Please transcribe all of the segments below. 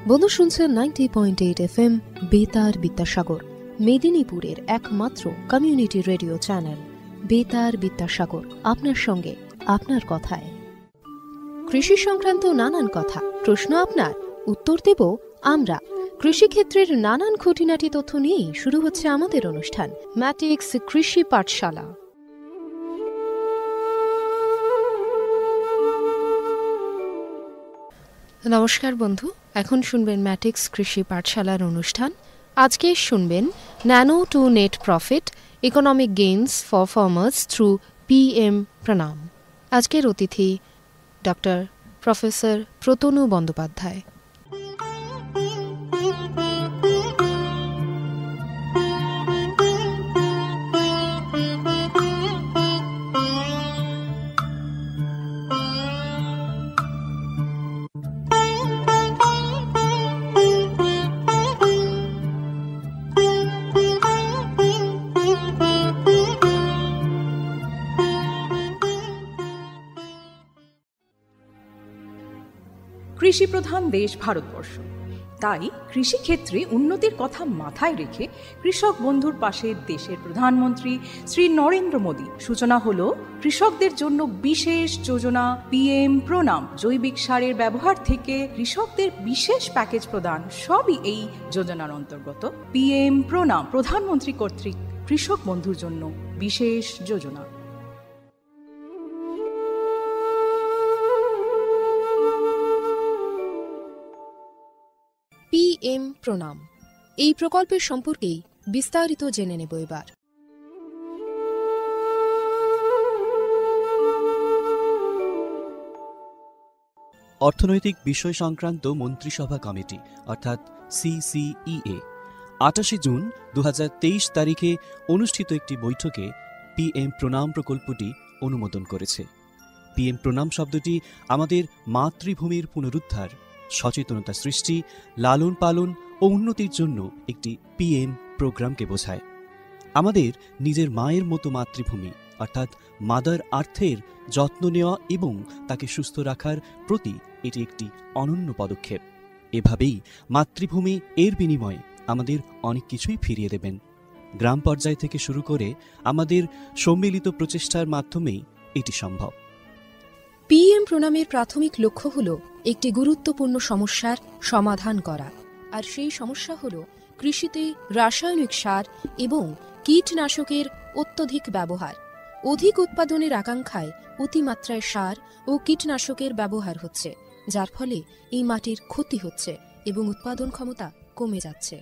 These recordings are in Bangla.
বন্ধু শুনছেন 90.8 FM বেতার বিদ্যাসাগর, মেদিনীপুরের একমাত্র কমিউনিটি রেডিও চ্যানেল বেতার বিদ্যাসাগর। আপনার সঙ্গে, আপনার কথায়। কৃষি সংক্রান্ত নানান কথা, প্রশ্ন আপনার, উত্তর দেব আমরা। কৃষিক্ষেত্রের নানান খুঁটিনাটি তথ্য নিয়েই শুরু হচ্ছে আমাদের অনুষ্ঠান ম্যাটিক্স কৃষি পাঠশালা। নমস্কার বন্ধু, এখন শুনবেন ম্যাটিক্স কৃষি পাঠশালার অনুষ্ঠান। আজকে শুনবেন nano two net profit, economic gains for farmers through PM প্রণাম। আজকের অতিথি ডক্টর প্রফেসর প্রতনু বন্দ্যোপাধ্যায়। কৃষিপ্রধান দেশ ভারতবর্ষ, তাই কৃষিক্ষেত্রে উন্নতির কথা মাথায় রেখে কৃষক বন্ধুর পাশে দেশের প্রধানমন্ত্রী শ্রী নরেন্দ্র মোদী। সূচনা হলো কৃষকদের জন্য বিশেষ যোজনা PM প্রণাম। জৈবিক সারের ব্যবহার থেকে কৃষকদের বিশেষ প্যাকেজ প্রদান, সবই এই যোজনার অন্তর্গত। PM প্রণাম প্রধানমন্ত্রী কর্তৃক কৃষক বন্ধুর জন্য বিশেষ যোজনা। PM প্রণাম, এই প্রকল্পের সম্পর্কেই বিস্তারিত জেনে নেব এবার। অর্থনৈতিক বিষয় সংক্রান্ত মন্ত্রিসভা কমিটি অর্থাৎ CCEA 28 জুন 2023 তারিখে অনুষ্ঠিত একটি বৈঠকে PM প্রণাম প্রকল্পটি অনুমোদন করেছে। PM প্রণাম শব্দটি আমাদের মাতৃভূমির পুনরুদ্ধার, সচেতনতা সৃষ্টি, লালন পালন ও উন্নতির জন্য একটি PM প্রোগ্রামকে বোঝায়। আমাদের নিজের মায়ের মতো মাতৃভূমি অর্থাৎ মাদার আর্থের যত্ন নেওয়া এবং তাকে সুস্থ রাখার প্রতি এটি একটি অনন্য পদক্ষেপ। এভাবেই মাতৃভূমি এর বিনিময়ে আমাদের অনেক কিছুই ফিরিয়ে দেবেন। গ্রাম পর্যায় থেকে শুরু করে আমাদের সম্মিলিত প্রচেষ্টার মাধ্যমেই এটি সম্ভব। PM প্রণামের প্রাথমিক লক্ষ্য হল একটি গুরুত্বপূর্ণ সমস্যার সমাধান করা, আর সেই সমস্যা হল কৃষিতে রাসায়নিক সার এবং কীটনাশকের অত্যধিক ব্যবহার। অধিক উৎপাদনের আকাঙ্ক্ষায় অতিমাত্রায় সার ও কীটনাশকের ব্যবহার হচ্ছে, যার ফলে এই মাটির ক্ষতি হচ্ছে এবং উৎপাদন ক্ষমতা কমে যাচ্ছে।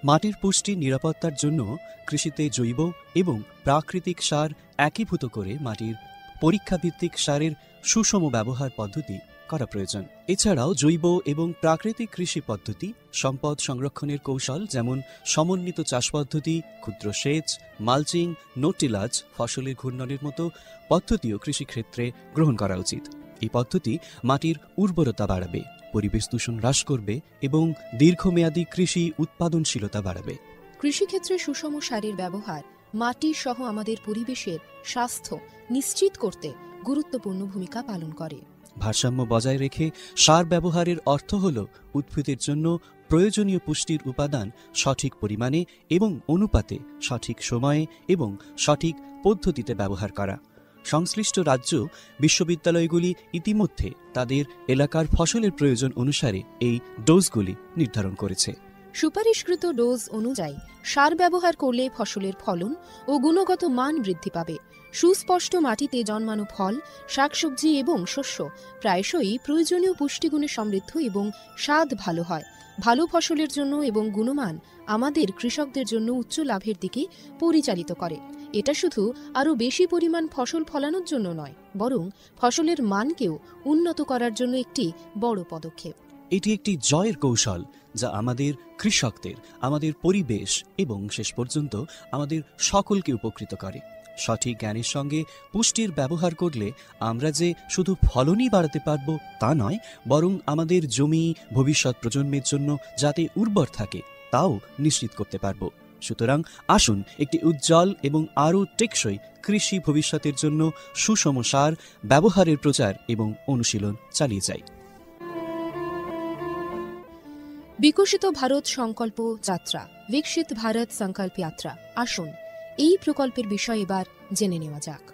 মাটির পুষ্টি নিরাপত্তার জন্য কৃষিতে জৈব এবং প্রাকৃতিক সার একীভূত করে মাটির পরীক্ষাভিত্তিক সারের সুষম ব্যবহার পদ্ধতি করা প্রয়োজন। এছাড়াও জৈব এবং প্রাকৃতিক কৃষি পদ্ধতি, সম্পদ সংরক্ষণের কৌশল যেমন সমন্বিত চাষ পদ্ধতি, ক্ষুদ্র সেচ, মালচিং, নো-টিলাজ, ফসলের ঘূর্ণনের মতো পদ্ধতিও কৃষিক্ষেত্রে গ্রহণ করা উচিত। এই পদ্ধতি মাটির উর্বরতা বাড়াবে, পরিবেশ দূষণ হ্রাস করবে এবং দীর্ঘমেয়াদী কৃষি উৎপাদনশীলতা বাড়াবে। কৃষিক্ষেত্রে সুষম সারের ব্যবহার মাটি সহ আমাদের পরিবেশের স্বাস্থ্য নিশ্চিত করতে গুরুত্বপূর্ণ ভূমিকা পালন করে। ভারসাম্য বজায় রেখে সার ব্যবহারের অর্থ হল উদ্ভিদের জন্য প্রয়োজনীয় পুষ্টির উপাদান সঠিক পরিমাণে এবং অনুপাতে সঠিক সময়ে এবং সঠিক পদ্ধতিতে ব্যবহার করা। সংশ্লিষ্ট রাজ্য বিশ্ববিদ্যালয়গুলি ইতিমধ্যে তাদের এলাকার ফসলের প্রয়োজন অনুসারে এই ডোজগুলি নির্ধারণ করেছে। সুপারিশকৃত ডোজ অনুযায়ী সার ব্যবহার করলে ফসলের ফলন ও গুণগত মান বৃদ্ধি পাবে। সুস্পষ্ট মাটিতে জন্মানো ফল, শাকসবজি এবং শস্য প্রায়শই প্রয়োজনীয় পুষ্টিগুণে সমৃদ্ধ এবং স্বাদ ভালো হয়। ভালো ফসলের জন্য এবং গুণমান আমাদের কৃষকদের জন্য উচ্চ লাভের দিকে পরিচালিত করে। এটা শুধু আরও বেশি পরিমাণ ফসল ফলানোর জন্য নয়, বরং ফসলের মানকেও উন্নত করার জন্য একটি বড় পদক্ষেপ। এটি একটি জয়ের কৌশল যা আমাদের কৃষকদের, আমাদের পরিবেশ এবং শেষ পর্যন্ত আমাদের সকলকে উপকৃত করে। সঠিক জ্ঞানের সঙ্গে পুষ্টির ব্যবহার করলে আমরা যে শুধু ফলনই বাড়াতে পারব তা নয়, বরং আমাদের জমি ভবিষ্যৎ প্রজন্মের জন্য যাতে উর্বর থাকে তাও নিশ্চিত করতে পারব। সুতরাং আসুন একটি উজ্জ্বল এবং আরও টেকসই কৃষি ভবিষ্যতের জন্য সুষম সার ব্যবহারের প্রচার এবং অনুশীলন চালিয়ে যাই। বিকশিত ভারত সংকল্প যাত্রা, বিকশিত ভারত সংকল্প যাত্রা। আসুন এই প্রকল্পের বিষয়ে এবার জেনে নেওয়া যাক।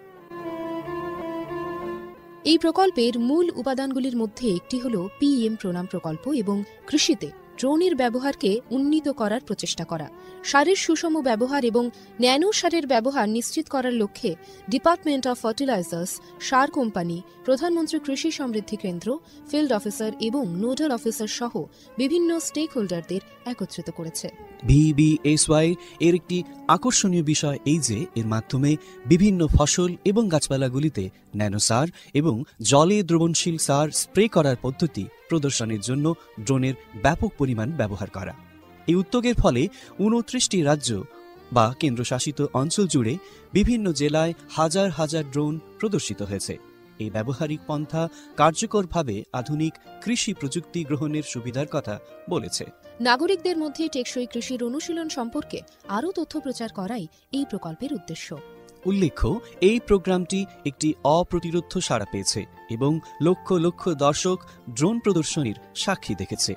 এই প্রকল্পের মূল উপাদানগুলির মধ্যে একটি হল পিএম প্রণাম প্রকল্প এবং কৃষিতে ড্রোনের ব্যবহারকে উন্নীত করার প্রচেষ্টা করা, সারের সুষম ব্যবহার এবং ন্যানো সারের ব্যবহার নিশ্চিত করার লক্ষ্যে department of fertilisers, sir company, প্রধানমন্ত্রী কৃষি সমৃদ্ধি কেন্দ্র, ফিল্ড অফিসার এবং নোডাল অফিসার সহ বিভিন্ন স্টেক হোল্ডারদের একত্রিত করেছে। VBSY এর একটি আকর্ষণীয় বিষয় এই যে এর মাধ্যমে বিভিন্ন ফসল এবং গাছপালাগুলিতে ন্যানো সার এবং জলে দ্রবণশীল সার স্প্রে করার পদ্ধতি প্রদর্শনের জন্য ড্রোনের ব্যাপক পরিমাণ ব্যবহার করা। এই উদ্যোগের ফলে 29টি রাজ্য বা কেন্দ্রশাসিত অঞ্চল জুড়ে বিভিন্ন জেলায় হাজার হাজার ড্রোন প্রদর্শিত হয়েছে। এই ব্যবহারিক পন্থা কার্যকরভাবে আধুনিক কৃষি প্রযুক্তি গ্রহণের সুবিধার কথা বলেছে। নাগরিকদের মধ্যে টেকসই কৃষির অনুশীলন সম্পর্কে আরও তথ্য প্রচার করাই এই প্রকল্পের উদ্দেশ্য। উল্লেখ্য, এই প্রোগ্রামটি একটি অপ্রতিরোধ্য সাড়া পেয়েছে এবং লক্ষ লক্ষ দর্শক ড্রোন প্রদর্শনীর সাক্ষী দেখেছে।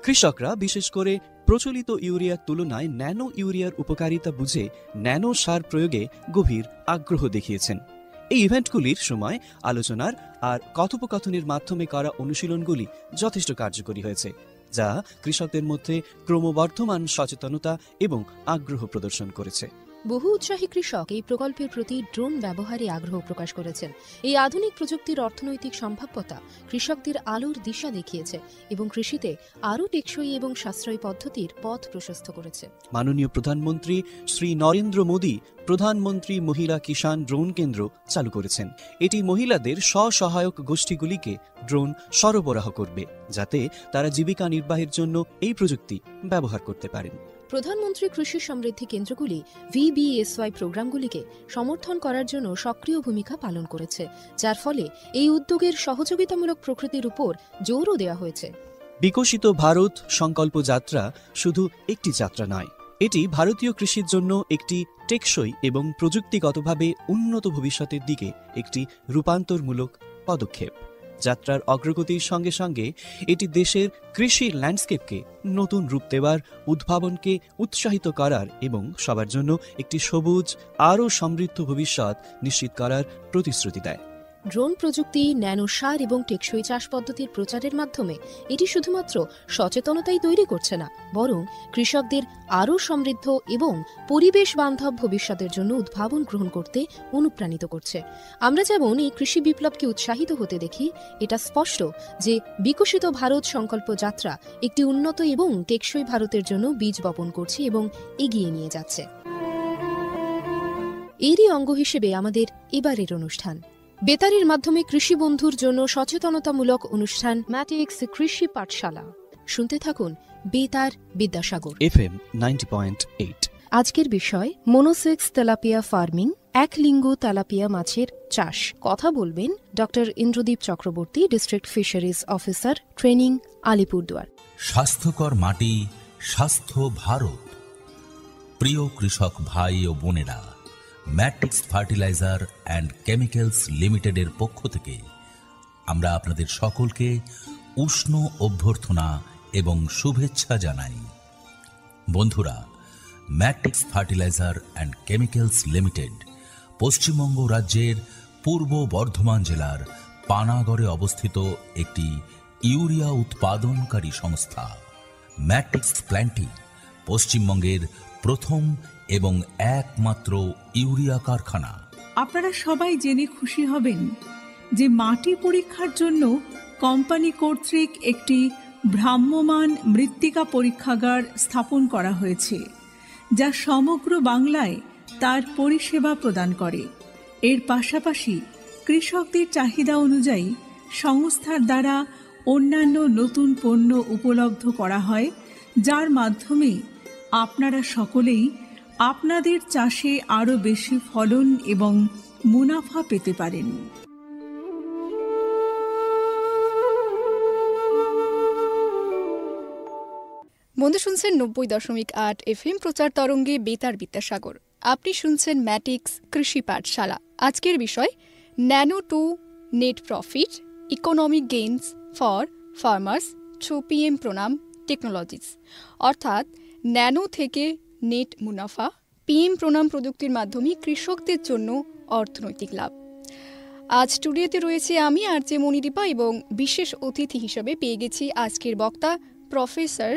কৃষকরা বিশেষ করে প্রচলিত ইউরিয়ার তুলনায় ন্যানো ইউরিয়ার উপকারিতা বুঝে ন্যানো সার প্রয়োগে গভীর আগ্রহ দেখিয়েছেন। এই ইভেন্টগুলির সময় আলোচনার আর কথোপকথনের মাধ্যমে করা অনুশীলনগুলি যথেষ্ট কার্যকরী হয়েছে, যা কৃষকদের মধ্যে ক্রমবর্ধমান সচেতনতা এবং আগ্রহ প্রদর্শন করেছে। বহু উৎসাহী কৃষক এই প্রকল্পের প্রতি ড্রোন ব্যবহারে আগ্রহ প্রকাশ করেছেন। এই আধুনিক প্রযুক্তির অর্থনৈতিক সম্ভাব্যতা কৃষকদের আলোর দিশা দেখিয়েছে এবং কৃষিতে আরও টেকসই এবং সাশ্রয়ী পদ্ধতির পথ প্রশস্ত করেছে। মাননীয় প্রধানমন্ত্রী শ্রী নরেন্দ্র মোদী প্রধানমন্ত্রী মহিলা কিষাণ ড্রোন কেন্দ্র চালু করেছেন। এটি মহিলাদের স্বসহায়ক গোষ্ঠীগুলিকে ড্রোন সরবরাহ করবে, যাতে তারা জীবিকা নির্বাহের জন্য এই প্রযুক্তি ব্যবহার করতে পারেন। প্রধানমন্ত্রী কৃষি সমৃদ্ধি কেন্দ্রগুলি VBSY প্রোগ্রামগুলিকে সমর্থন করার জন্য সক্রিয় ভূমিকা পালন করেছে, যার ফলে এই উদ্যোগের সহযোগিতামূলক প্রকৃতির উপর জোরও দেওয়া হয়েছে। বিকশিত ভারত সংকল্প যাত্রা শুধু একটি যাত্রা নয়, এটি ভারতীয় কৃষির জন্য একটি টেকসই এবং প্রযুক্তিগতভাবে উন্নত ভবিষ্যতের দিকে একটি রূপান্তরমূলক পদক্ষেপ। যাত্রার অগ্রগতির সঙ্গে সঙ্গে এটি দেশের কৃষির ল্যান্ডস্কেপকে নতুন রূপ দেওয়ার, উদ্ভাবনকে উৎসাহিত করার এবং সবার জন্য একটি সবুজ আরও সমৃদ্ধ ভবিষ্যৎ নিশ্চিত করার প্রতিশ্রুতি দেয়। ড্রোন প্রযুক্তি, ন্যানো সার এবং টেকসই চাষ পদ্ধতির প্রচারের মাধ্যমে এটি শুধুমাত্র সচেতনতাই তৈরি করছে না, বরং কৃষকদের আরও সমৃদ্ধ এবং পরিবেশ বান্ধব ভবিষ্যতের জন্য উদ্ভাবন গ্রহণ করতে অনুপ্রাণিত করছে। আমরা যেমন এই কৃষি বিপ্লবকে উৎসাহিত হতে দেখি, এটা স্পষ্ট যে বিকশিত ভারত সংকল্প যাত্রা একটি উন্নত এবং টেকসই ভারতের জন্য বীজ বপন করছে এবং এগিয়ে নিয়ে যাচ্ছে। এরই অঙ্গ হিসেবে আমাদের এবারের অনুষ্ঠান বেতারের মাধ্যমে কৃষি বন্ধুর জন্য সচেতনতামূলক অনুষ্ঠান ম্যাটিক্স কৃষি পাঠশালা। শুনতে থাকুন বেতার বিদ্যাসাগর FM 90.8। আজকের বিষয় মোনোসেক্স তেলাপিয়া ফার্মিং, একলিঙ্গ তেলাপিয়া মাছের চাষ। কথা বলবেন doctor Indradeep Chakraborty, district fisheries officer, training, Alipurduar. স্বাস্থ্যকর মাটি, স্বাস্থ্য ভারত। প্রিয় কৃষক ভাই ও বোনেরা, ম্যাট্রিক্স ফার্টিলাইজার অ্যান্ড কেমিক্যালস লিমিটেডের পক্ষ থেকে আমরা আপনাদের সকলকে উষ্ণ অভ্যর্থনা এবং শুভেচ্ছা জানাই। বন্ধুরা, matrix fertiliser and chemicals limited Paschimbanga রাজ্যের পূর্ব বর্ধমান জেলার পানাগড়ে অবস্থিত একটি ইউরিয়া উৎপাদনকারী সংস্থা। ম্যাট্রিক্স প্ল্যান্টটি পশ্চিমবঙ্গের প্রথম এবং একমাত্র ইউরিয়া কারখানা। আপনারা সবাই জেনে খুশি হবেন যে মাটি পরীক্ষার জন্য কোম্পানি কর্তৃক একটি ভ্রাম্যমাণ মৃত্তিকা পরীক্ষাগার স্থাপন করা হয়েছে, যা সমগ্র বাংলায় তার পরিষেবা প্রদান করে। এর পাশাপাশি কৃষকদের চাহিদা অনুযায়ী সংস্থার দ্বারা অন্যান্য নতুন পণ্য উপলব্ধ করা হয়, যার মাধ্যমে আপনারা সকলেই আপনাদের চাষে আরও বেশি ফলন এবং মুনাফা পেতে পারেন। বন্ধু শুনছেন 90.8 FM প্রচার তরঙ্গে বেতার বিদ্যাসাগর। আপনি শুনছেন ম্যাটিক্স কৃষি পাঠশালা। আজকের বিষয় nano two net profit, economic gains for farmers through PM প্রণাম টেকনোলজিস, অর্থাৎ ন্যানো থেকে নেট মুনাফা, পিএম প্রণাম প্রযুক্তির মাধ্যমে কৃষকদের জন্য অর্থনৈতিক লাভ। আজ স্টুডিওতে রয়েছে আমি আরজে মনিদীপা এবং বিশেষ অতিথি হিসেবে পেয়ে গেছি আজকের বক্তা professor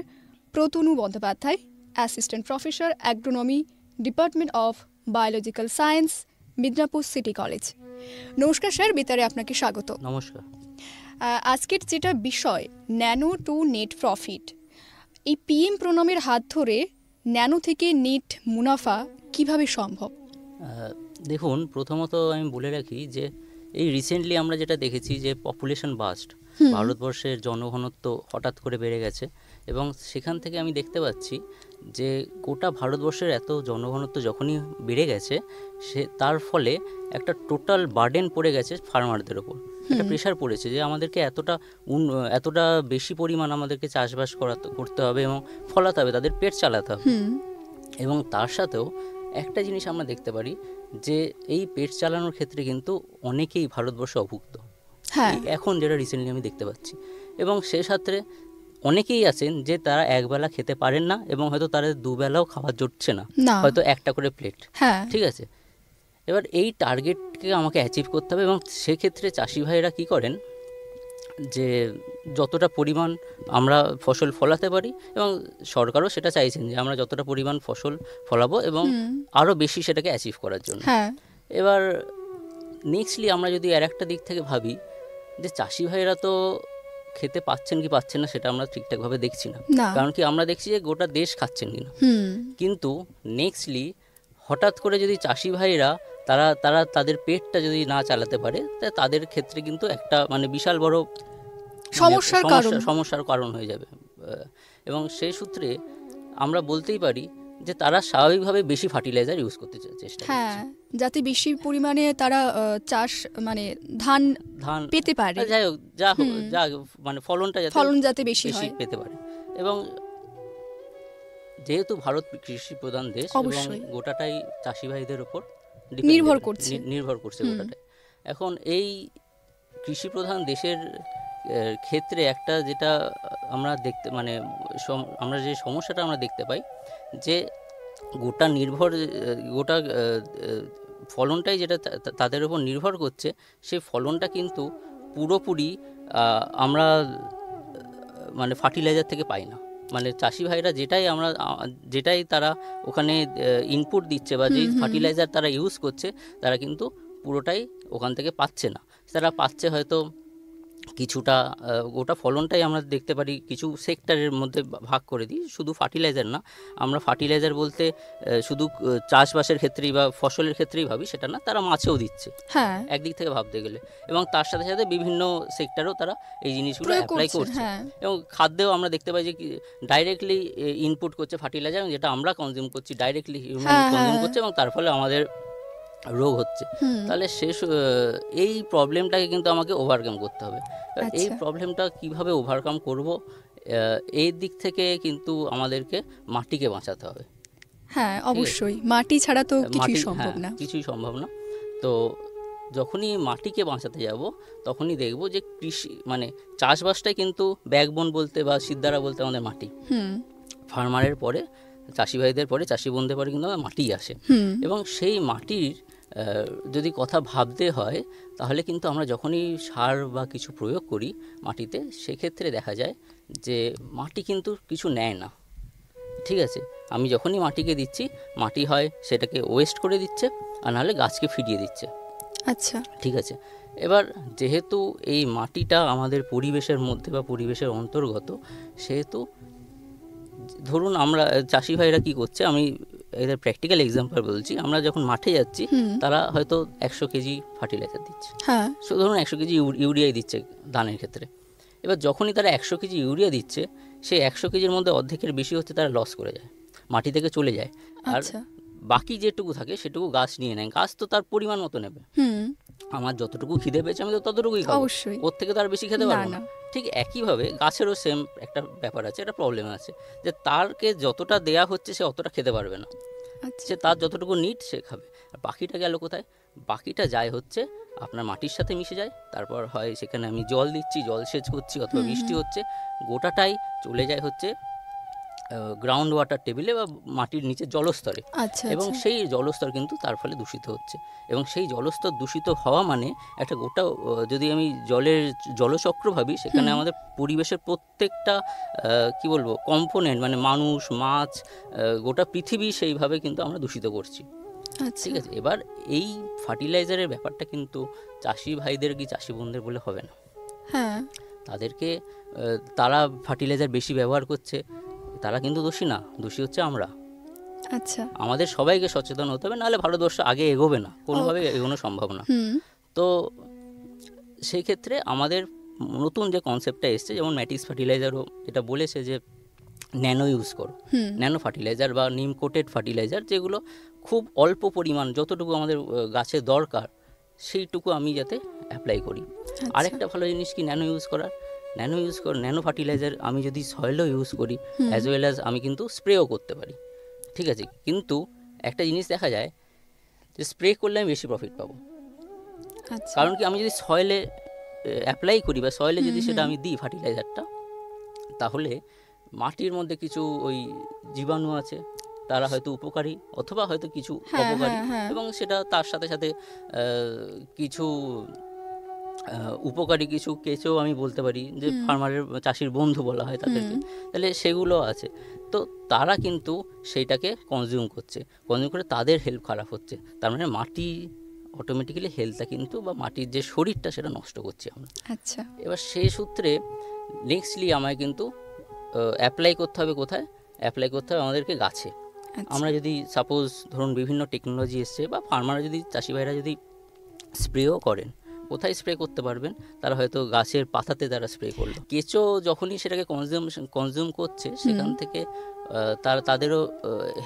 Pratanu Bandyopadhyay, assistant professor agronomy, department of biological science, Midnapore city college. নমস্কার স্যার, বেতারে আপনাকে স্বাগত। নমস্কার। আজকের যেটা বিষয় ন্যানো টু নেট প্রফিট, এই পিএম প্রণামের হাত ধরে ন্যানো থেকে নেট মুনাফা কিভাবে সম্ভব? দেখুন, প্রথমত আমি বলে রাখি যে এই রিসেন্টলি আমরা যেটা দেখেছি যে পপুলেশন বাস্ট, ভারতবর্ষের জনঘনত্ব হঠাৎ করে বেড়ে গেছে এবং সেখান থেকে আমি দেখতে পাচ্ছি যে গোটা ভারতবর্ষের এত জনঘনত্ব যখনই বেড়ে গেছে তার ফলে একটা টোটাল বার্ডেন পড়ে গেছে ফার্মারদের ওপর, একটা প্রেশার পড়েছে যে আমাদেরকে এতটা বেশি পরিমাণ আমাদেরকে চাষবাস করতে হবে এবং ফলাতে হবে, তাদের পেট চালাতে হবে। এবং তার সাথেও একটা জিনিস আমরা দেখতে পারি যে এই পেট চালানোর ক্ষেত্রে কিন্তু অনেকেই ভারতবর্ষে অভুক্ত, এখন যেটা রিসেন্টলি আমি দেখতে পাচ্ছি। এবং সে সাথে অনেকেই আছেন যে তারা একবেলা খেতে পারেন না এবং হয়তো তারা দুবেলাও খাবার জুটছে না, হয়তো একটা করে প্লেট। ঠিক আছে, এবার এই টার্গেটকে আমাকে অ্যাচিভ করতে হবে এবং সেক্ষেত্রে চাষি ভাইরা কী করেন যে যতটা পরিমাণ আমরা ফসল ফলাতে পারি, এবং সরকারও সেটা চাইছেন যে আমরা যতটা পরিমাণ ফসল ফলাবো এবং আরও বেশি সেটাকে অ্যাচিভ করার জন্য। এবার নেক্সটলি আমরা যদি আর একটা দিক থেকে ভাবি যে চাষি ভাইরা তো খেতে পাচ্ছেন কি পাচ্ছেন না সেটা আমরা ঠিকঠাকভাবে দেখছি না, কারণ কি আমরা দেখছি যে গোটা দেশ খাচ্ছেন কিনা। কিন্তু নেক্সটলি হঠাৎ করে যদি চাষি ভাইরা তারা তাদের পেটটা যদি না চালাতে পারে তাদের ক্ষেত্রে কিন্তু একটা মানে বিশাল বড় সমস্যার কারণ হয়ে যাবে। এবং সেই সূত্রে আমরা বলতেই পারি যে তারা স্বাভাবিকভাবে বেশি ফার্টিলাইজার ইউজ করতে চেষ্টা করছে, যাতে বেশি পরিমাণে তারা চাষ মানে ধান পেতে পারে, যাই হোক যা মানে ফলন যাতে বেশি পেতে পারে। এবং যেহেতু ভারত কৃষি প্রধান দেশ এবং গোটাটাই চাষি ভাইদের উপর নির্ভর করছে গোটাটাই। এখন এই কৃষি প্রধান দেশের ক্ষেত্রে একটা যেটা আমরা আমরা যে সমস্যাটা আমরা দেখতে পাই যে গোটা ফলনটাই যেটা তাদের উপর নির্ভর করছে, সেই ফলনটা কিন্তু পুরোপুরি আমরা মানে ফার্টিলাইজার থেকে পাই না। মানে চাষি ভাইরা যেটাই তারা ওখানে ইনপুট দিচ্ছে বা যেই ফার্টিলাইজার তারা ইউজ করছে তারা কিন্তু পুরোটাই ওখান থেকে পাচ্ছে না। তারা পাচ্ছে হয়তো কিছুটা, গোটা ফলনটাই আমরা দেখতে পারি কিছু সেক্টরের মধ্যে ভাগ করে দিই, শুধু ফার্টিলাইজার না। আমরা ফার্টিলাইজার বলতে শুধু চাষবাসের ক্ষেত্রেই বা ফসলের ক্ষেত্রেই ভাবি, সেটা না, তারা মাছেও দিচ্ছে একদিক থেকে ভাবতে গেলে, এবং তার সাথে সাথে বিভিন্ন সেক্টরেও তারা এই জিনিসগুলো অ্যাপ্লাই করছে। এবং খাদ্যেও আমরা দেখতে পাই যে ডাইরেক্টলি ইনপুট করছে ফার্টিলাইজার, যেটা আমরা কনজিউম করছি, ডাইরেক্টলি হিউম্যান কনজিউম করছে এবং তার ফলে আমাদের রোগ হচ্ছে। তাহলে এই প্রবলেমটাকে কিন্তু আমাকে ওভারকাম করতে হবে। এই প্রবলেমটা কিভাবে ওভারকাম করব, এই দিক থেকে কিন্তু আমাদেরকে মাটিকে বাঁচাতে হবে। অবশ্যই, মাটি ছাড়া তো কিছুই সম্ভব না। তো যখনই মাটিকে বাঁচাতে যাব তখনই দেখব যে কৃষি মানে চাষবাসটাই কিন্তু ব্যাকবোন বলতে বা সিদ্ধারা বলতে আমাদের মাটি। ফার্মারের পরে, চাষি ভাইদের পরে, চাষি বোনদের পরে কিন্তু মাটি আসে। এবং সেই মাটির যদি কথা ভাবতে হয় তাহলে কিন্তু আমরা যখনই সার বা কিছু প্রয়োগ করি মাটিতে, সেক্ষেত্রে দেখা যায় যে মাটি কিন্তু কিছু নেয় না। ঠিক আছে, আমি যখনই মাটিকে দিচ্ছি, মাটি হয় সেটাকে ওয়েস্ট করে দিচ্ছে, আর নাহলে গাছকে ফিরিয়ে দিচ্ছে। আচ্ছা, ঠিক আছে। এবার যেহেতু এই মাটিটা আমাদের পরিবেশের মধ্যে বা পরিবেশের অন্তর্গত, সেহেতু ধরুন আমরা চাষি ভাইরা কি করছে, আমি এদের প্র্যাকটিক্যাল এক্সাম্পল বলছি। আমরা যখন মাঠে যাচ্ছি তারা হয়তো 100 কেজি ফার্টিলাইজার দিচ্ছে, ধরুন 100 কেজি ইউরিয়াই দিচ্ছে ধানের ক্ষেত্রে। এবার যখনই তারা 100 কেজি ইউরিয়া দিচ্ছে, সেই 100 কেজির মধ্যে অর্ধেকের বেশি হচ্ছে তারা লস করে যায়, মাটি থেকে চলে যায়। আর বাকি যেটুকু থাকে সেটুকু গাছ নিয়ে নেয়। গাছ তো তার পরিমাণ মতো নেবে। আমার যতটুকু খিদে পেয়েছে আমি তো ততটুকুই খাবো, ওর থেকে তো আর বেশি খেতে পারবো না। ঠিক একইভাবে গাছেরও সেম একটা ব্যাপার আছে, একটা প্রবলেম আছে যে তারকে যতটা দেয়া হচ্ছে সে অতটা খেতে পারবে না। সে তার যতটুকু নিড সে খাবে, আর বাকিটা গেল কোথায়? বাকিটা যায় হচ্ছে আপনার মাটির সাথে মিশে যায়, তারপর হয় সেখানে আমি জল দিচ্ছি, জলসেচ করছি অথবা বৃষ্টি হচ্ছে, গোটাটাই চলে যায় হচ্ছে গ্রাউন্ড ওয়াটার টেবিলে বা মাটির নিচে জলস্তরে। আচ্ছা এবং আচ্ছা। সেই জলস্তর কিন্তু তার ফলে দূষিত হচ্ছে, এবং সেই জলস্তর দূষিত হওয়া মানে একটা গোটা যদি আমি জলচক্র ভাবি, সেখানে আমাদের পরিবেশের প্রত্যেকটা কি বলবো কম্পোনেন্ট, মানে মানুষ, মাছ, গোটা পৃথিবী সেইভাবে কিন্তু আমরা দূষিত করছি। আচ্ছা। ঠিক আছে, এবার এই ফার্টিলাইজারের ব্যাপারটা কিন্তু চাষি ভাইদের কি চাষি বোনদের বলে হবে না। হ্যাঁ। তাদেরকে তারা ফার্টিলাইজার বেশি ব্যবহার করছে, তারা কিন্তু দোষী না, দোষী হচ্ছে আমরা। আচ্ছা। আমাদের সবাইকে সচেতন হতে হবে, নাহলে ভারতবর্ষ আগে এগোবে না, কোনোভাবে এগোনো সম্ভব না। তো সেই ক্ষেত্রে আমাদের নতুন যে কনসেপ্টটা এসছে, যেমন ম্যাটিক্স ফার্টিলাইজারও এটা বলেছে যে ন্যানো ইউজ করো, ন্যানো ফার্টিলাইজার বা নিম কোটেড ফার্টিলাইজার, যেগুলো খুব অল্প পরিমাণ, যতটুকু আমাদের গাছের দরকার সেইটুকু আমি যাতে অ্যাপ্লাই করি। আরেকটা ভালো জিনিস কি ন্যানো ইউজ করার, ন্যানো ফার্টিলাইজার আমি যদি সয়েলও ইউজ করি অ্যাজ ওয়েল অ্যাজ আমি কিন্তু স্প্রেও করতে পারি। ঠিক আছে, কিন্তু একটা জিনিস দেখা যায় যে স্প্রে করলে আমি বেশি প্রফিট পাবো। কারণ কি, আমি যদি সয়েলে অ্যাপ্লাই করি বা সয়েলে যদি সেটা আমি দিই ফার্টিলাইজারটা, তাহলে মাটির মধ্যে কিছু ওই জীবাণু আছে, তারা হয়তো উপকারী অথবা হয়তো কিছু অপকারী, এবং সেটা তার সাথে সাথে কিছু উপকারী কিছু কেঁচো আমি বলতে পারি, যে ফার্মারের চাষির বন্ধু বলা হয় তাদেরকে, তাহলে সেগুলো আছে। তো তারা কিন্তু সেইটাকে কনজিউম করে তাদের হেলথ খারাপ হচ্ছে, তার মানে মাটি অটোমেটিক্যালি হেলথটা কিন্তু বা মাটির যে শরীরটা সেটা নষ্ট করছি আমরা। আচ্ছা। এবার সেই সূত্রে নেক্সটলি আমায় কিন্তু অ্যাপ্লাই করতে হবে কোথায়, অ্যাপ্লাই করতে হবে আমাদেরকে গাছে। আমরা যদি সাপোজ ধরুন বিভিন্ন টেকনোলজি এসছে, বা ফার্মাররা যদি, চাষি ভাইরা যদি স্প্রেও করেন, কোথায় স্প্রে করতে পারবেন, তারা হয়তো গাছের পাতাতে তারা স্প্রে করলো। কেঁচো যখনই সেটাকে কনজিউম করছে, সেখান থেকে তাদেরও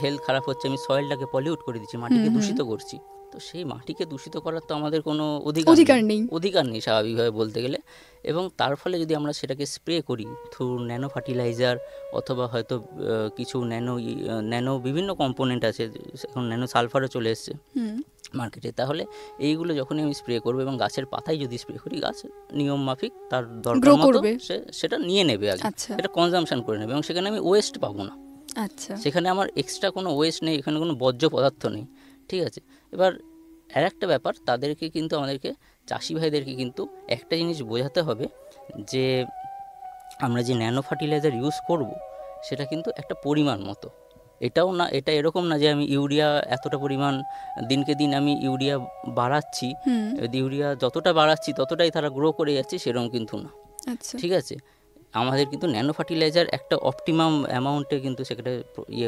হেলথ খারাপ হচ্ছে। আমি সয়েলটাকে পলিউট করে দিচ্ছি, মাটিকে দূষিত করছি। তো সেই মাটিকে দূষিত করার তো আমাদের কোনো অধিকার নেই স্বাভাবিকভাবে বলতে গেলে। এবং তার ফলে যদি আমরা সেটাকে স্প্রে করি থ্রু ন্যানো ফার্টিলাইজার, অথবা হয়তো কিছু ন্যানো বিভিন্ন কম্পোনেন্ট আছে, এখন ন্যানো সালফারও চলে এসছে মার্কেটে, তাহলে এইগুলো যখনই আমি স্প্রে করবো এবং গাছের পাতায় যদি স্প্রে করি, গাছ নিয়ম মাফিক তার দরকার মতো সেটা নিয়ে নেবে আগে, এটা কনজামশন করে নেবে, এবং সেখানে আমি ওয়েস্ট পাবো না। আচ্ছা। সেখানে আমার এক্সট্রা কোনো ওয়েস্ট নেই, এখানে কোনো বর্জ্য পদার্থ নেই। ঠিক আছে, এবার আর একটা ব্যাপার, তাদেরকে কিন্তু আমাদেরকে চাষি ভাইদেরকে কিন্তু একটা জিনিস বোঝাতে হবে, যে আমরা যে ন্যানো ফার্টিলাইজার ইউজ করব সেটা কিন্তু একটা পরিমাণ মতো। এটাও না, এটা এরকম না যে আমি ইউরিয়া এতটা পরিমাণ দিনকে দিন আমি ইউরিয়া বাড়াচ্ছি, ইউরিয়া যতটা বাড়াচ্ছি ততটাই তারা গ্রো করে যাচ্ছে, সেরকম কিন্তু না। ঠিক আছে, আমাদের কিন্তু ন্যানো ফার্টিলাইজার একটা অপটিমাম অ্যামাউন্টে কিন্তু সেখানে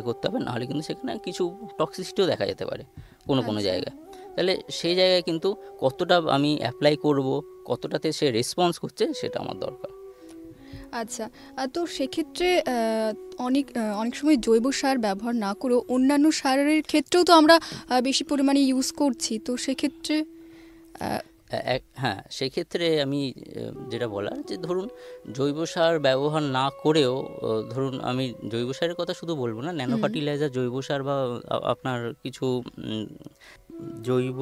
করতে হবে, নাহলে কিন্তু সেখানে কিছু টক্সিসিটিও দেখা যেতে পারে কোনো জায়গায়। তাহলে সেই জায়গায় কিন্তু কতটা আমি অ্যাপ্লাই করব, কতটাতে সে রেসপন্স করছে, সেটা আমার দরকার। আচ্ছা, তো সেক্ষেত্রে অনেক সময় জৈব সার ব্যবহার না করেও অন্যান্য সারের ক্ষেত্রেও তো আমরা বেশি পরিমাণে ইউজ করছি, তো সেক্ষেত্রে হ্যাঁ, সেক্ষেত্রে আমি যেটা বলার, যে ধরুন জৈব সার ব্যবহার না করেও, ধরুন আমি জৈব সারের কথা শুধু বলবো না, ন্যানো ফার্টিলাইজার, জৈব সার বা আপনার কিছু জৈব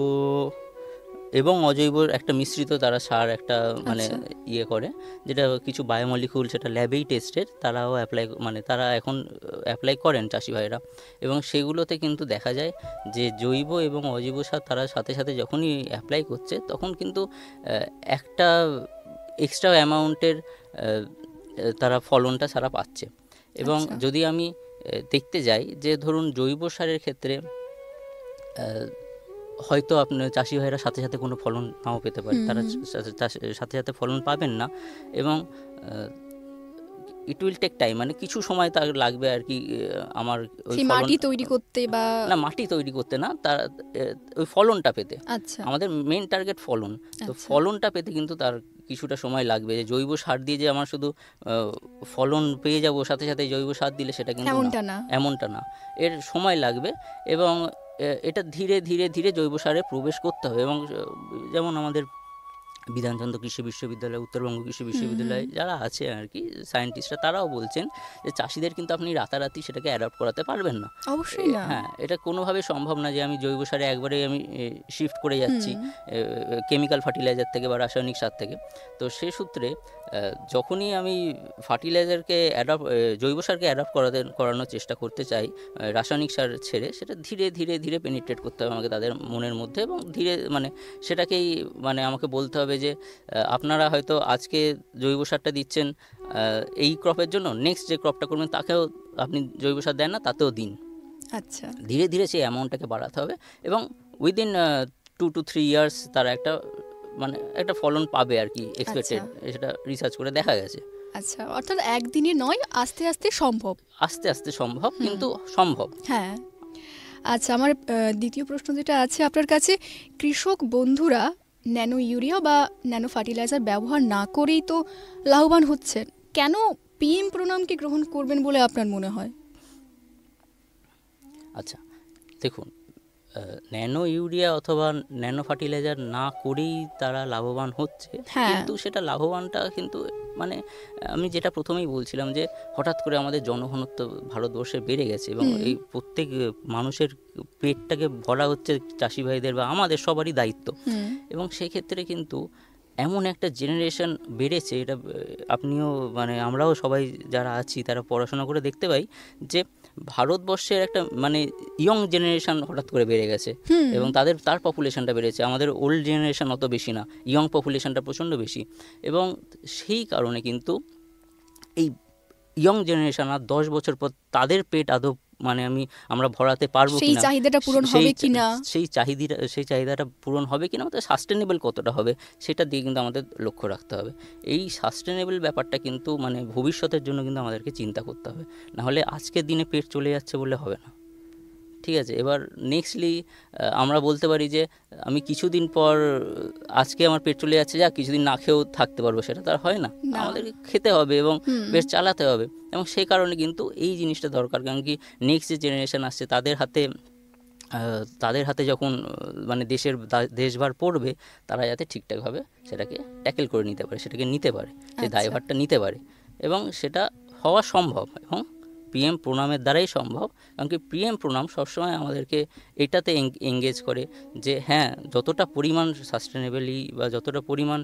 এবং অজৈব একটা মিশ্রিত তারা সার একটা মানে করে, যেটা কিছু বায়োমলিকুল, সেটা ল্যাবেই টেস্টেড, তারাও তারা এখন অ্যাপ্লাই করেন চাষি ভাইরা, এবং সেগুলোতে কিন্তু দেখা যায় যে জৈব এবং অজৈব সার তারা সাথে সাথে যখনই অ্যাপ্লাই করছে, তখন কিন্তু একটা এক্সট্রা অ্যামাউন্টের তারা ফলনটা সারা পাচ্ছে। এবং যদি আমি দেখতে যাই যে ধরুন জৈব সারের ক্ষেত্রে হয়তো আপনার চাষি ভাইরা সাথে সাথে কোনো ফলন নাও পেতে পারে, তারা সাথে সাথে ফলন পাবেন না, এবং ইট উইল টেক টাইম, মানে কিছু সময় তার লাগবে আর কি আমার মাটি তৈরি করতে, বা না মাটি তৈরি করতে না, তার ওই ফলনটা পেতে। আমাদের মেইন টার্গেট ফলন, তো ফলনটা পেতে কিন্তু তার কিছুটা সময় লাগবে। যে জৈব সার দিয়ে যে আমার শুধু ফলন পেয়ে যাব সাথে সাথে জৈব সার দিলে, সেটা কিন্তু এমনটা না, এর সময় লাগবে, এবং এটা ধীরে ধীরে ধীরে জৈব সারে প্রবেশ করতে হবে। এবং যেমন আমাদের বিধানচন্দ্র কৃষি বিশ্ববিদ্যালয়, উত্তরবঙ্গ কৃষি বিশ্ববিদ্যালয় যারা আছে আর কি সায়েন্টিস্টরা, তারাও বলছেন যে চাষিদের কিন্তু আপনি রাতারাতি সেটাকে অ্যাডপ্ট করাতে পারবেন না। অবশ্যই না। হ্যাঁ, এটা কোনোভাবে সম্ভব না যে আমি জৈব সারে একবারে আমি শিফট করে যাচ্ছি কেমিক্যাল ফার্টিলাইজার থেকে বা রাসায়নিক সার থেকে। তো সে সূত্রে যখনই আমি ফার্টিলাইজারকে জৈব সারকে অ্যাডপ্ট করানোর চেষ্টা করতে চাই রাসায়নিক সার ছেড়ে, সেটা ধীরে ধীরে ধীরে পেনিট্রেট করতে হবে আমাকে তাদের মনের মধ্যে, এবং ধীরে মানে সেটাকেই মানে আমাকে বলতে হবে যে আপনারা হয়তো আজকে জৈব সারটা দিচ্ছেন এই ক্রপের জন্য, নেক্সট যে ক্রপটা করবেন তাকেও আপনি জৈব সার দেন না, তাতেও দিন। আচ্ছা, ধীরে ধীরে সেই অ্যামাউন্টটাকে বাড়াতে হবে, এবং উইদিন 2 to 3 ইয়ার্স তারা একটা ফলন পাবে আর কি, এক্সপেক্টেড। সেটা রিসার্চ করে দেখা গেছে। আচ্ছা, অর্থাৎ একদিনে নয়, আস্তে আস্তে সম্ভব। আস্তে আস্তে সম্ভব, কিন্তু সম্ভব। হ্যাঁ। আচ্ছা, আমার দ্বিতীয় প্রশ্ন যেটা আছে আপনার কাছে, কৃষক বন্ধুরা ন্যানো ইউরিয়া বা ন্যানো ফার্টিলাইজার ব্যবহার না করেই তো লাভবান হচ্ছেন, কেন পিএম প্রণামকে গ্রহণ করবেন বলে আপনার মনে হয়? আচ্ছা, দেখুন, ন্যানো ইউরিয়া অথবা ন্যানো ফার্টিলাইজার না করেই তারা লাভবান হচ্ছে, কিন্তু সেটা লাভবানটা কিন্তু মানে আমি যেটা প্রথমেই বলছিলাম যে হঠাৎ করে আমাদের জনঘনত্ব ভারতবর্ষে বেড়ে গেছে, এবং এই প্রত্যেক মানুষের পেটটাকে ভরা হচ্ছে চাষি ভাইদের বা আমাদের সবারই দায়িত্ব। এবং সেক্ষেত্রে কিন্তু এমন একটা জেনারেশন বেড়েছে, এটা আপনিও মানে আমরাও সবাই যারা আছি তারা পড়াশোনা করে দেখতে পাই যে ভারতবর্ষের একটা মানে ইয়ং জেনারেশন হঠাৎ করে বেড়ে গেছে, এবং তার পপুলেশনটা বেড়েছে। আমাদের ওল্ড জেনারেশন অত বেশি না, ইয়ং পপুলেশনটা প্রচণ্ড বেশি। এবং সেই কারণে কিন্তু এই ইয়ং জেনারেশন আর 10 বছর পর তাদের পেট আদৌ মানে আমরা ভরাতে পারবো কিনা, সেই চাহিদাটা পূরণ হবে কিনা, সেই চাহিদাটা পূরণ হবে কিনা, আমাদের সাস্টেনেবল কতটা হবে সেটা দিয়ে কিন্তু আমাদের লক্ষ্য রাখতে হবে। এই সাস্টেনেবল ব্যাপারটা কিন্তু মানে ভবিষ্যতের জন্য কিন্তু আমাদেরকে চিন্তা করতে হবে, নাহলে আজকের দিনে পেট চলে যাচ্ছে বলে হবে না। ঠিক আছে, এবার নেক্সটলি আমরা বলতে পারি যে আমি কিছুদিন পর আজকে আমার পেট চলে যাচ্ছে, যা কিছুদিন না খেয়েও থাকতে পারবো, সেটা তার হয় না। আমাদেরকে খেতে হবে এবং পেট চালাতে হবে, এবং সেই কারণে কিন্তু এই জিনিসটা দরকার। কারণ কি নেক্সট যে জেনারেশন আসছে তাদের হাতে যখন মানে দেশভার পড়বে, তারা যাতে ঠিকঠাকভাবে সেটাকে ট্যাকেল করে নিতে পারে, সেটাকে নিতে পারে, সেই দায়ভারটা নিতে পারে, এবং সেটা হওয়া সম্ভব এবং পিএম প্রণামের দ্বারাই সম্ভব। কারণ কি পিএম প্রণাম সবসময় আমাদেরকে এটাতে এঙ্গেজ করে যে হ্যাঁ, যতটা পরিমাণ সাস্টেনেবলি বা যতটা পরিমাণ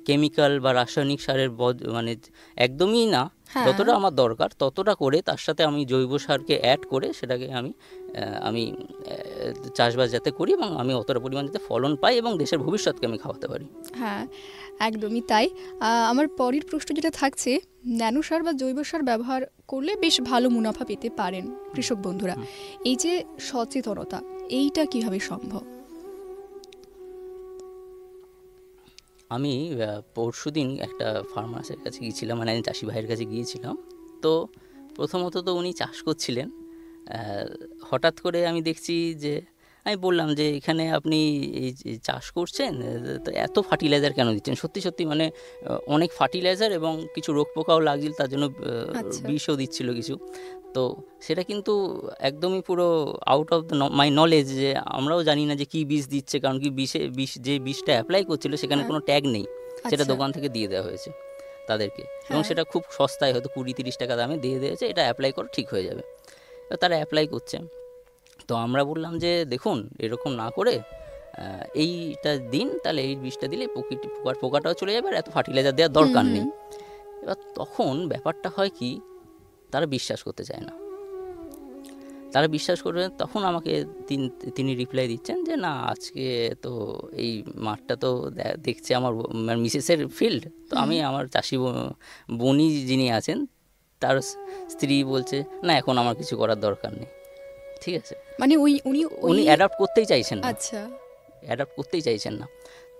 কেমিক্যাল বা রাসায়নিক সারের মানে একদমই না, যতটা আমার দরকার ততটা করে তার সাথে আমি জৈব সারকে অ্যাড করে সেটাকে আমি চাষবাস যাতে করি, এবং আমি অতটা পরিমাণ যাতে ফলন পাই এবং দেশের ভবিষ্যৎকে আমি খাওয়াতে পারি। হ্যাঁ, একদমই তাই। আমার পরের প্রশ্ন যেটা থাকছে, ন্যানো সার বা জৈব সার ব্যবহার করলে বেশ ভালো মুনাফা পেতে পারেন কৃষক বন্ধুরা, এই যে সচেতনতা, এইটা কিভাবে সম্ভব? আমি পরশুদিন একটা ফার্মার্সের কাছে গিয়েছিলাম, মানে চাষি ভাইয়ের কাছে গিয়েছিলাম। তো প্রথমত তো উনি চাষ করছিলেন, হঠাৎ করে আমি দেখছি যে আমি বললাম যে এখানে আপনি এই চাষ করছেন, তো এত ফার্টিলাইজার কেন দিচ্ছেন? সত্যি সত্যি মানে অনেক ফার্টিলাইজার এবং কিছু রোগ পোকাও লাগছিল, তার জন্য বিষও দিচ্ছিল কিছু। তো সেটা কিন্তু একদমই পুরো out of the my knowledge, যে আমরাও জানি না যে কী বীজ দিচ্ছে, কারণ কি যে বীজটা অ্যাপ্লাই করছিল সেখানে কোনো ট্যাগ নেই, সেটা দোকান থেকে দিয়ে দেওয়া হয়েছে তাদেরকে, এবং সেটা খুব সস্তায় হয়তো 20-30 টাকা দামে দিয়ে দিয়েছে, এটা অ্যাপ্লাই করো ঠিক হয়ে যাবে। তারা অ্যাপ্লাই করছে। তো আমরা বললাম যে দেখুন, এরকম না করে এইটা দিন, তাহলে এই বীজটা দিলে পোকাটাও চলে যাবে, আর এত ফার্টিলাইজার দেওয়ার দরকার নেই। এবার তখন ব্যাপারটা হয় কি, তারা বিশ্বাস করতে চায় না। তারা বিশ্বাস করবে, তখন আমাকে তিনি রিপ্লাই দিচ্ছেন যে না, আজকে তো এই মাঠটা তো দেখছে আমার মিসেসের ফিল্ড, তো আমি আমার চাষি বোনই যিনি আছেন তার স্ত্রী বলছে না, এখন আমার কিছু করার দরকার নেই। ঠিক আছে, মানে উনি অ্যাডাপ্ট করতেই চাইছেন না। আচ্ছা, অ্যাডাপ্ট করতেই চাইছেন না।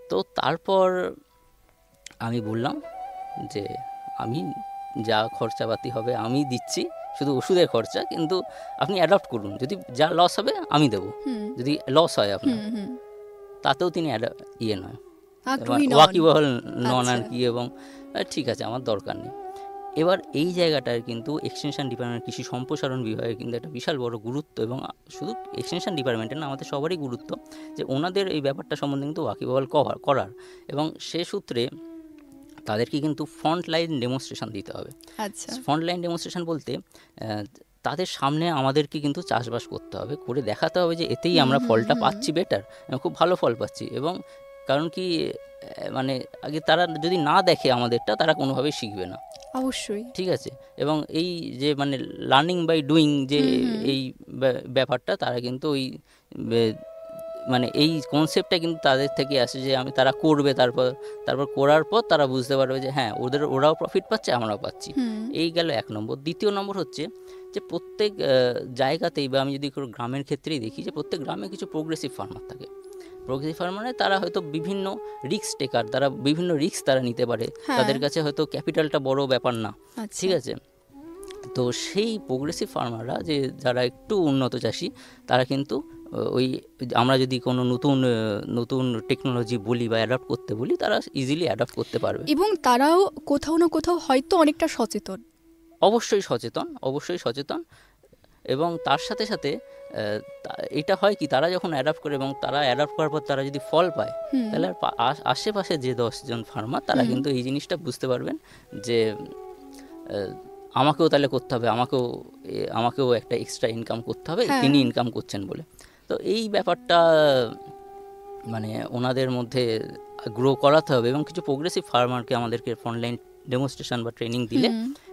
তো তারপর আমি বললাম যে আমি যা খরচাপাতি হবে আমি দিচ্ছি, শুধু ওষুধের খরচা, কিন্তু আপনি অ্যাডাপ্ট করুন, যদি যা লস হবে আমি দেবো, যদি লস হয় আপনার। তাতেও তিনি ওয়াকিবহল নন আর কি, এবং ঠিক আছে আমার দরকার নেই। এবার এই জায়গাটার কিন্তু এক্সটেনশন ডিপার্টমেন্ট, কৃষি সম্প্রসারণ বিভাগের কিন্তু একটা বিশাল বড় গুরুত্ব, এবং শুধু এক্সটেনশন ডিপার্টমেন্টের না, আমাদের সবারই গুরুত্ব যে ওনাদের এই ব্যাপারটা সম্বন্ধে কিন্তু ওয়াকিবহাল করার, এবং সে সূত্রে তাদেরকে কিন্তু ফ্রন্ট লাইন ডেমনস্ট্রেশন দিতে হবে। আচ্ছা, ফ্রন্ট লাইন ডেমনস্ট্রেশন বলতে তাদের সামনে আমাদেরকে কিন্তু চাষবাস করতে হবে, করে দেখাতে হবে যে এতেই আমরা ফলটা পাচ্ছি বেটার, খুব ভালো ফল পাচ্ছি। এবং কারণ কি মানে আগে তারা যদি না দেখে আমাদেরটা, তারা কোনোভাবেই শিখবে না। অবশ্যই, ঠিক আছে। এবং এই যে মানে লার্নিং বাই ডুইং যে এই ব্যাপারটা, তারা কিন্তু ওই মানে এই কনসেপ্টটা কিন্তু তাদের থেকে আসে যে তারা করবে, তারপর করার পর তারা বুঝতে পারবে যে হ্যাঁ ওরাও প্রফিট পাচ্ছে, আমরাও পাচ্ছি। এই গেল এক নম্বর। দ্বিতীয় নম্বর হচ্ছে যে প্রত্যেক জায়গাতেই, বা আমি যদি গ্রামের ক্ষেত্রেই দেখি, যে প্রত্যেক গ্রামে কিছু প্রোগ্রেসিভ ফার্মার থাকে। প্রোগ্রেসিভ ফার্মার মানে তারা হয়তো বিভিন্ন রিস্ক টেকার, তারা বিভিন্ন রিস্ক তারা নিতে পারে, তাদের কাছে হয়তো ক্যাপিটালটা বড় ব্যাপার না। ঠিক আছে। তো সেই প্রোগ্রেসিভ ফার্মাররা, যে যারা একটু উন্নত চাষি, তারা কিন্তু ওই আমরা যদি কোনো নতুন টেকনোলজি বলি বা অ্যাডাপ্ট করতে বলি, তারা ইজিলি অ্যাডাপ্ট করতে পারবে। এবং তারাও কোথাও না কোথাও হয়তো অনেকটা সচেতন। অবশ্যই সচেতন। এবং তার সাথে সাথে এটা হয় কি, তারা যখন অ্যাডাপ্ট করে এবং তারা অ্যাডাপ্ট করার পর তারা যদি ফল পায়, তাহলে আশেপাশে যে 10 জন ফার্মার, তারা কিন্তু এই জিনিসটা বুঝতে পারবেন যে আমাকেও তাহলে করতে হবে, আমাকেও একটা এক্সট্রা ইনকাম করতে হবে, তিনি ইনকাম করছেন বলে। তো এই ব্যাপারটা মানে ওনাদের মধ্যে গ্রো করাতে হবে, এবং কিছু প্রোগ্রেসিভ ফার্মারকে আমাদেরকে ফ্রন্টলাইন ডেমনস্ট্রেশন বা ট্রেনিং দিলে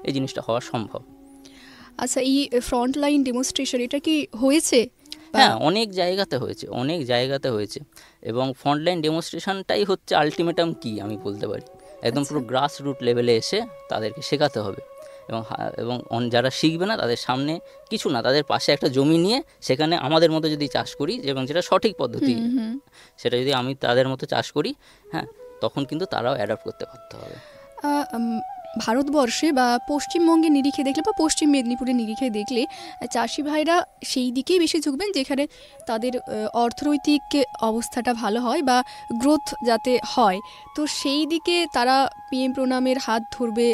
এই জিনিসটা হওয়া সম্ভব। আচ্ছা, এই ফ্রন্টলাইন ডেমনস্ট্রেশন এটা কি হয়েছে? হ্যাঁ, অনেক জায়গাতে হয়েছে। এবং ফ্রন্টলাইন ডেমনস্ট্রেশনটাই হচ্ছে আলটিমেটাম কি আমি বলতে পারি। একদম পুরো গ্রাস রুট লেভেলে এসে তাদেরকে শেখাতে হবে। এবং যারা শিখবে না, তাদের সামনে কিছু না, তাদের পাশে একটা জমি নিয়ে সেখানে আমাদের মতো যদি চাষ করি, এবং যেটা সঠিক পদ্ধতি, সেটা যদি আমি তাদের মতো চাষ করি, হ্যাঁ, তখন কিন্তু তারাও অ্যাডাপ্ট করতে পারতে হবে। ভারতবর্ষে বা পশ্চিমবঙ্গের নিরিখে দেখলে বা পশ্চিম মেদিনীপুরের নিরিখে দেখলে চাষি ভাইরা সেই দিকেই বেশি ঝুঁকবেন যেখানে তাদের অর্থনৈতিক অবস্থাটা ভালো হয় বা গ্রোথ যাতে হয়। তো সেই দিকে তারা পিএম প্রণামের হাত ধরবে,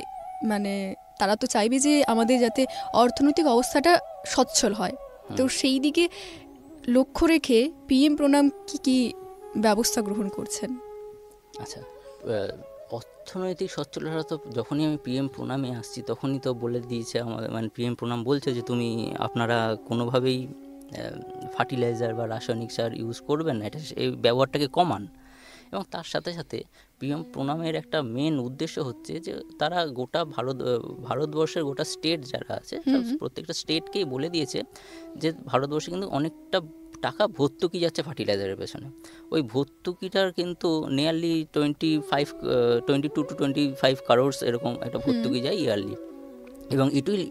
মানে তারা তো চাইবে যে আমাদের যাতে অর্থনৈতিক অবস্থাটা সচ্ছল হয়। তো সেই দিকে লক্ষ্য রেখে পিএম প্রণাম কি ব্যবস্থা গ্রহণ করছেন? আচ্ছা, অর্থনৈতিক সচ্ছলতা তো যখনই আমি পিএম প্রণামে আসছি, তখনই তো বলে দিয়েছে আমাদের, মানে পিএম প্রণাম বলছে যে আপনারা কোনোভাবেই ফার্টিলাইজার বা রাসায়নিক সার ইউজ করবেন না, এই ব্যবহারটাকে কমান। এবং তার সাথে সাথে পিএম প্রণামের একটা মেন উদ্দেশ্য হচ্ছে যে তারা গোটা ভারতবর্ষের গোটা স্টেট যারা আছে, প্রত্যেকটা স্টেটকেই বলে দিয়েছে যে ভারতবর্ষে কিন্তু অনেকটা টাকা ভর্তুকি যাচ্ছে ফার্টিলাইজারের পেছনে। ওই ভর্তুকিটার কিন্তু নিয়ারলি 22 to 25 crores এরকম একটা ভর্তুকি যায় ইয়ারলি। এবং ইট উইল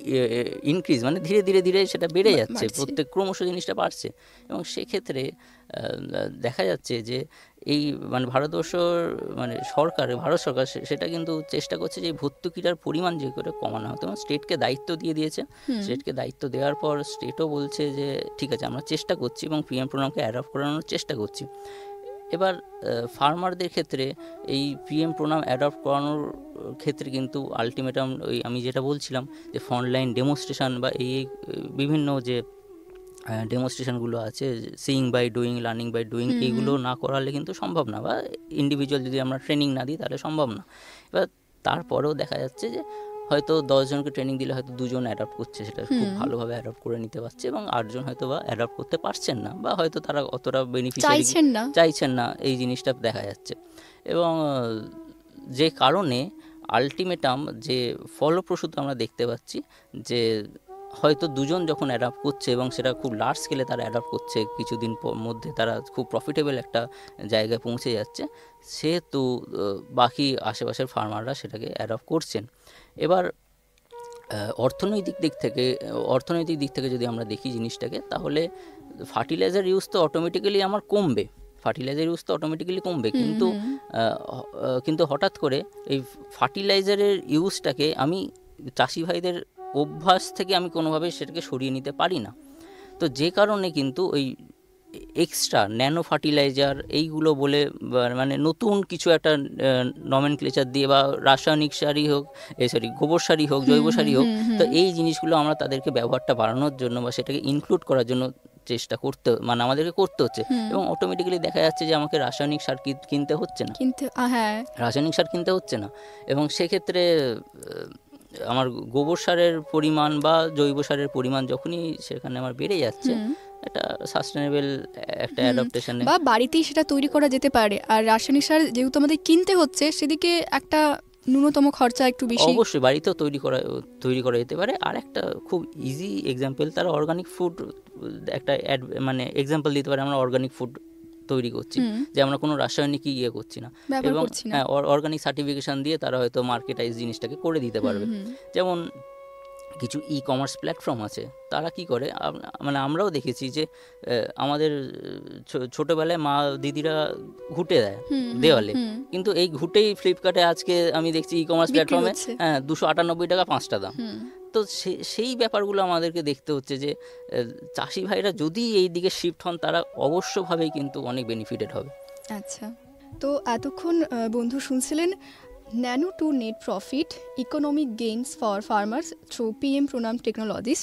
ইনক্রিজ, মানে ধীরে ধীরে সেটা বেড়ে যাচ্ছে, প্রত্যেক ক্রমশ জিনিসটা বাড়ছে। এবং সেক্ষেত্রে দেখা যাচ্ছে যে এই মানে ভারত সরকার সেটা কিন্তু চেষ্টা করছে যে ভর্তুকিটার পরিমাণ যে করে কমানো হয়। এবং স্টেটকে দায়িত্ব দিয়ে দিয়েছে। স্টেটকে দায়িত্ব দেওয়ার পর স্টেটও বলছে যে ঠিক আছে, আমরা চেষ্টা করছি এবং পিএম প্রণামকে অ্যাডপ্ট করানোর চেষ্টা করছি। এবার ফার্মারদের ক্ষেত্রে এই পিএম প্রণাম অ্যাডপ্ট করানোর ক্ষেত্রে কিন্তু আলটিমেটাম ওই আমি যেটা বলছিলাম যে ফ্রন্টলাইন ডেমনস্ট্রেশন বা এই বিভিন্ন যে ডেমনস্ট্রেশনগুলো আছে, seeing by doing, learning by doing, এইগুলো না করালে কিন্তু সম্ভব না, বা ইন্ডিভিজুয়াল যদি আমরা ট্রেনিং না দিই তাহলে সম্ভব না। এবার তারপরেও দেখা যাচ্ছে যে হয়তো 10 জনকে ট্রেনিং দিলে হয়তো 2 জন অ্যাডপ্ট করছে, সেটা খুব ভালোভাবে অ্যাডপ্ট করে নিতে পারছে, এবং 8 জন হয়তো বা অ্যাডপ্ট করতে পারছেন না, বা হয়তো তারা অতটা বেনিফিশিয়ারি চাইছেন না, এই জিনিসটা দেখা যাচ্ছে। এবং যে কারণে আলটিমেটাম যে ফলপ্রসূতা আমরা দেখতে পাচ্ছি যে হয়তো 2 জন যখন অ্যাডাপ্ট করছে এবং সেটা খুব লার্জ স্কেলে তারা অ্যাডাপ্ট করছে, কিছুদিন মধ্যে তারা খুব প্রফিটেবল একটা জায়গায় পৌঁছে যাচ্ছে, সেহেতু বাকি আশেপাশের ফার্মাররা সেটাকে অ্যাডাপ্ট করছেন। এবার অর্থনৈতিক দিক থেকে যদি আমরা দেখি জিনিসটাকে, তাহলে ফার্টিলাইজার ইউজ তো অটোমেটিক্যালি কমবে, কিন্তু হঠাৎ করে এই ফার্টিলাইজারের ইউজটাকে আমি চাষি ভাইদের অভ্যাস থেকে আমি কোনোভাবে সেটাকে সরিয়ে নিতে পারি না। তো যে কারণে কিন্তু ওই এক্সট্রা ন্যানো ফার্টিলাইজার এইগুলো বলে মানে নতুন কিছু একটা নমেনক্লেচার দিয়ে বা রাসায়নিক সারই হোক গোবর সারই হোক জৈব সারই হোক, তো এই জিনিসগুলো আমরা তাদেরকে ব্যবহারটা বাড়ানোর জন্য বা সেটাকে ইনক্লুড করার জন্য চেষ্টা করতে মানে আমাদেরকে করতে হচ্ছে, এবং অটোমেটিক্যালি দেখা যাচ্ছে যে আমাকে রাসায়নিক সার কিনতে হচ্ছে না, রাসায়নিক সার কিনতে হচ্ছে না। এবং সেক্ষেত্রে আমার গোবর সারের পরিমাণ বা জৈব সারের পরিমাণ যখনই সেখানে আমার বেড়ে যাচ্ছে, একটা সাস্টেনেবল একটা অ্যাডাপ্টেশন বা বাড়িতেই সেটা তৈরি করা যেতে পারে। আর রাসায়নিক সার যেহেতু আমাদের কিনতে হচ্ছে, সেদিকে একটা ন্যূনতম খরচা একটু বেশি। অবশ্যই বাড়িতেও তৈরি করা যেতে পারে। আর একটা খুব ইজি এক্সাম্পল, তারা অর্গানিক ফুড একটা মানে এক্সাম্পল দিতে পারে। আমরা অর্গানিক ফুড তৈরি করছি, যে আমরা কোনো রাসায়নিক করছি না, এবং অর্গানিক সার্টিফিকেশন দিয়ে তারা হয়তো মার্কেটাইজ জিনিসটাকে করে দিতে পারবে। যেমন কিছু কমার্স প্ল্যাটফর্ম আছে, তারা কি করে, মানে আমরাও দেখেছি যে আমাদের ছোটবেলায় মা দিদিরা ঘুঁটে দেয় দেওয়ালে, কিন্তু এই ঘুঁটেই ফ্লিপকার্টে আজকে আমি দেখছি কমার্স প্ল্যাটফর্মে 298 টাকা 5টা দাম। তো সেই ব্যাপারগুলো আমাদেরকে দেখতে হচ্ছে যে চাষি ভাইরা যদি এই দিকে শিফট হন, তারা অবশ্যভাবেই কিন্তু অনেক বেনিফিটেড হবে। আচ্ছা, তো এতক্ষণ বন্ধু শুনছিলেন nano two net profit economic gains for farmers through PM প্রণাম টেকনোলজিস।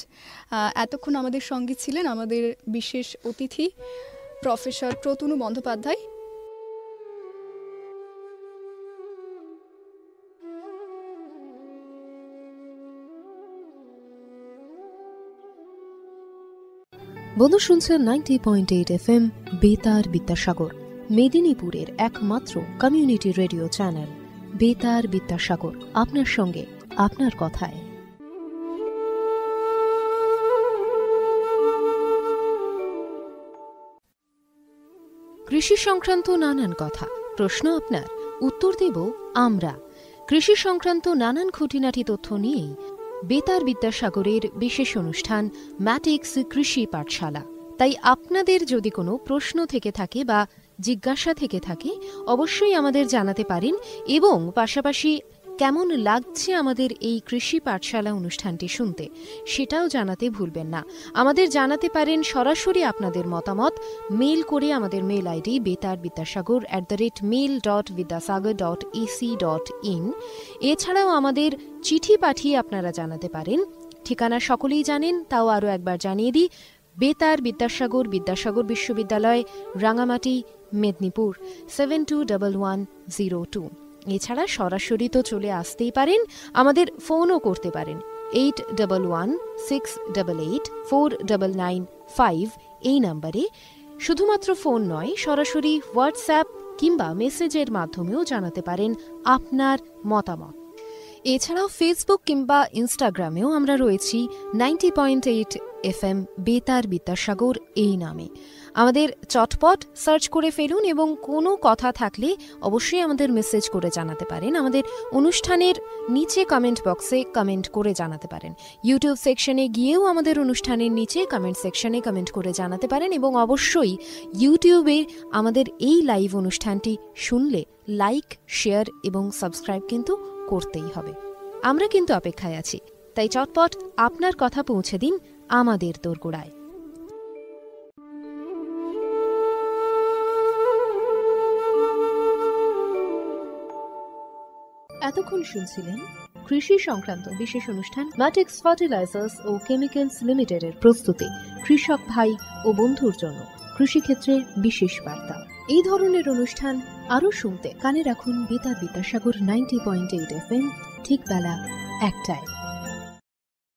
এতক্ষণ আমাদের সঙ্গে ছিলেন আমাদের বিশেষ অতিথি প্রফেসর প্রতুনু বন্দ্যোপাধ্যায়। বন্ধু শুনছেন 90.8 FM বেতার বিদ্যাসাগর, মেদিনীপুরের একমাত্র কমিউনিটি রেডিও চ্যানেল বেতার বিদ্যাসাগর, আপনার সঙ্গে আপনার কথায়। কৃষি সংক্রান্ত নানান কথা, প্রশ্ন আপনার, উত্তর দেব আমরা। কৃষি সংক্রান্ত নানান খুঁটিনাটি তথ্য নিয়েই বেতার বিদ্যাসাগরের বিশেষ অনুষ্ঠান ম্যাটিক্স কৃষি পাঠশালা। তাই আপনাদের যদি কোনো প্রশ্ন থেকে থাকে বা জিজ্ঞাসা থেকে থাকে, অবশ্যই আমাদের জানাতে পারেন, এবং পাশাপাশি কেমন লাগছে আমাদের এই কৃষি পাঠশালা অনুষ্ঠানটি শুনতে, সেটাও জানাতে ভুলবেন না। আমাদের জানাতে পারেন সরাসরি আপনাদের মতামত মেল করে। আমাদের মেল আইডি betar@mail.vidyasagar.ac.in। এছাড়াও আমাদের চিঠি পাঠিয়ে আপনারা জানাতে পারেন। ঠিকানা সকলেই জানেন, তাও আরও একবার জানিয়ে দিই, বেতার বিদ্যাসাগর, বিদ্যাসাগর বিশ্ববিদ্যালয়, রাঙামাটি, মেদিনীপুর 721102। এছাড়া সরাসরি তো চলে আসতেই পারেন, আমাদের ফোনও করতে পারেন 8116884995 এই নম্বরে। শুধুমাত্র ফোন নয়, সরাসরি হোয়াটসঅ্যাপ কিংবা মেসেজের মাধ্যমেও জানাতে পারেন আপনার মতামত। এছাড়াও ফেসবুক কিংবা ইনস্টাগ্রামেও আমরা রয়েছি 90.8 FM বেতার বিদ্যাসাগর এই নামে। আমাদের চটপট সার্চ করে ফেলুন, এবং কোনো কথা থাকলে অবশ্যই আমাদের মেসেজ করে জানাতে পারেন। আমাদের অনুষ্ঠানের নিচে কমেন্ট বক্সে কমেন্ট করে জানাতে পারেন। ইউটিউব সেকশনে গিয়েও আমাদের অনুষ্ঠানের নিচে কমেন্ট সেকশনে কমেন্ট করে জানাতে পারেন, এবং অবশ্যই ইউটিউবে আমাদের এই লাইভ অনুষ্ঠানটি শুনলে লাইক, শেয়ার এবং সাবস্ক্রাইব কিন্তু করতেই হবে। আমরা কিন্তু অপেক্ষায় আছি, তাই চটপট আপনার কথা পৌঁছে দিন আমাদের দোরগোড়ায়। এতক্ষণ শুনছিলেন কৃষি সংক্রান্ত বিশেষ অনুষ্ঠান ম্যাটিক্স ফার্টিলাইজার্স ও কেমিক্যালস লিমিটেডের প্রস্তুতি, কৃষক ভাই ও বন্ধুর জন্য কৃষিক্ষেত্রে বিশেষ বার্তা। এই ধরনের অনুষ্ঠান আরও শুনতে কানে রাখুন বেতার বিদ্যাসাগর 90.8 FM, ঠিক বেলা 1টায়।